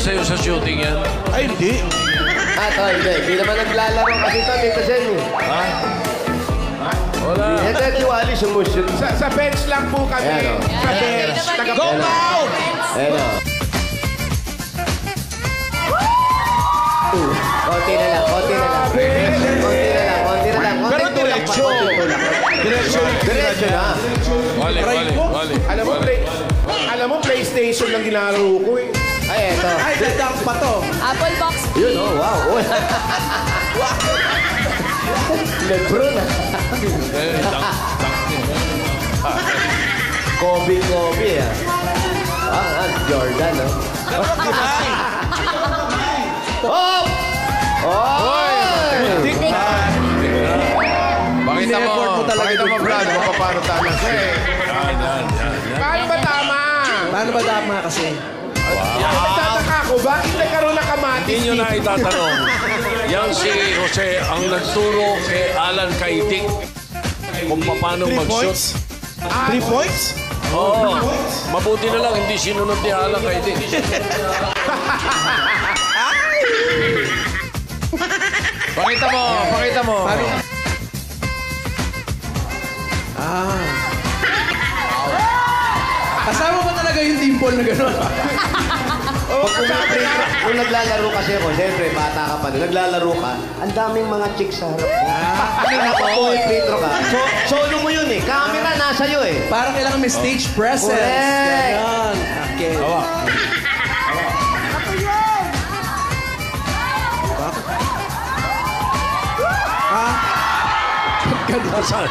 sa'yo sa shooting yan? Ay, hindi. Hindi. Hindi naman naglalaro kasi ito, Tito Sen. Ha? Wala. Ito, tiwali sumushoot. Sa bench lang po kami. Ayan, Sa bench. Go out! Ayan o. Konti na lang, konti na lang. Konti na lang, konti na lang. Pero diretso. Diretso na. Wali. Alam mo, PlayStation lang ginalaro ko eh. Ay, eto. Ay, dadang pa to. Apple box. Yun, oh, wow. Lebron ah. Kobe ah. Jordan, no? Oh! Pakita mo, Brad, Paano tama siya eh? Yan. Paano ba tama? Paano ba tama kasi? Nagtataka ako, bakit nagkaroon ng kamatis Hindi nyo na dito? itatanong. Yang si Jose ang nagturo kay Alan Kaitik kung paano 3 mag-shoot. points? 3 points? Oo. Mabuti na lang, hindi sinunod ni Alan Kaitik. Pakita mo. Kasama ba talaga yung dimple na gano'n? Kung naglalaro kasi ako, siyempre, bata ka pa, naglalaro ka, ang daming mga chicks sa harap mo. Pag napapulit free-throw ka, solo mo yun eh. Camera nasa iyo eh. Parang kailangan may stage presence. Correct. Ganon. Okay. Saan?